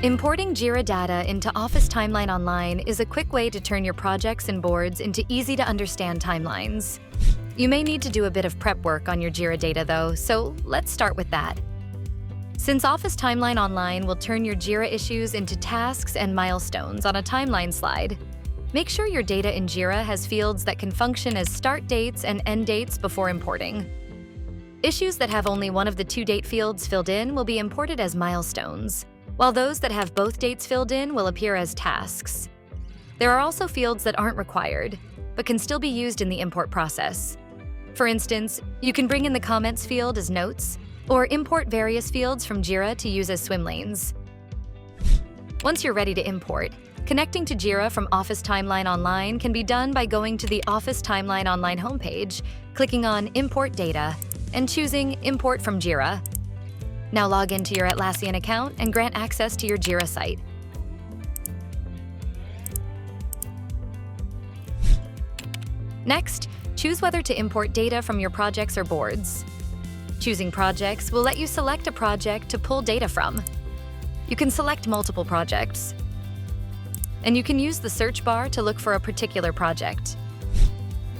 Importing Jira data into Office Timeline Online is a quick way to turn your projects and boards into easy-to-understand timelines. You may need to do a bit of prep work on your Jira data though, so let's start with that. Since Office Timeline Online will turn your Jira issues into tasks and milestones on a timeline slide, make sure your data in Jira has fields that can function as start dates and end dates before importing. Issues that have only one of the two date fields filled in will be imported as milestones, while those that have both dates filled in will appear as tasks. There are also fields that aren't required, but can still be used in the import process. For instance, you can bring in the comments field as notes, or import various fields from Jira to use as swim lanes. Once you're ready to import, connecting to Jira from Office Timeline Online can be done by going to the Office Timeline Online homepage, clicking on Import Data, and choosing Import from Jira. Now log into your Atlassian account and grant access to your Jira site. Next, choose whether to import data from your projects or boards. Choosing projects will let you select a project to pull data from. You can select multiple projects, and you can use the search bar to look for a particular project.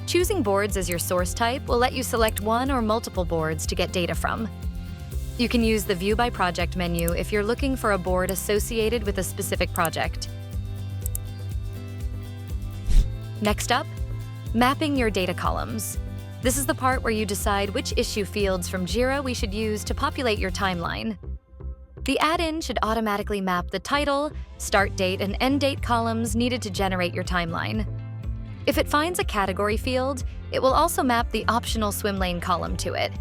Choosing boards as your source type will let you select one or multiple boards to get data from. You can use the View by Project menu if you're looking for a board associated with a specific project. Next up, mapping your data columns. This is the part where you decide which issue fields from Jira we should use to populate your timeline. The add-in should automatically map the title, start date, and end date columns needed to generate your timeline. If it finds a category field, it will also map the optional swim lane column to it.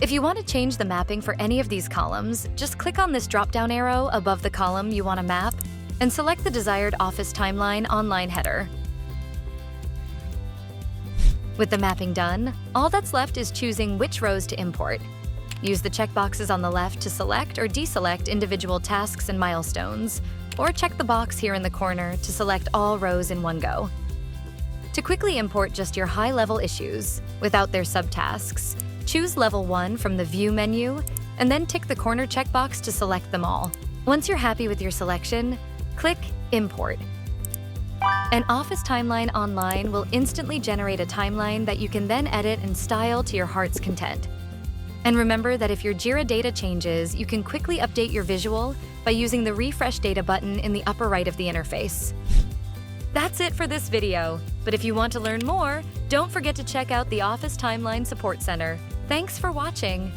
If you want to change the mapping for any of these columns, just click on this drop-down arrow above the column you want to map and select the desired Office Timeline Online header. With the mapping done, all that's left is choosing which rows to import. Use the checkboxes on the left to select or deselect individual tasks and milestones, or check the box here in the corner to select all rows in one go. To quickly import just your high-level issues, without their subtasks, choose Level 1 from the View menu, and then tick the corner checkbox to select them all. Once you're happy with your selection, click Import. An Office Timeline Online will instantly generate a timeline that you can then edit and style to your heart's content. And remember that if your Jira data changes, you can quickly update your visual by using the Refresh Data button in the upper right of the interface. That's it for this video, but if you want to learn more, don't forget to check out the Office Timeline Support Center. Thanks for watching.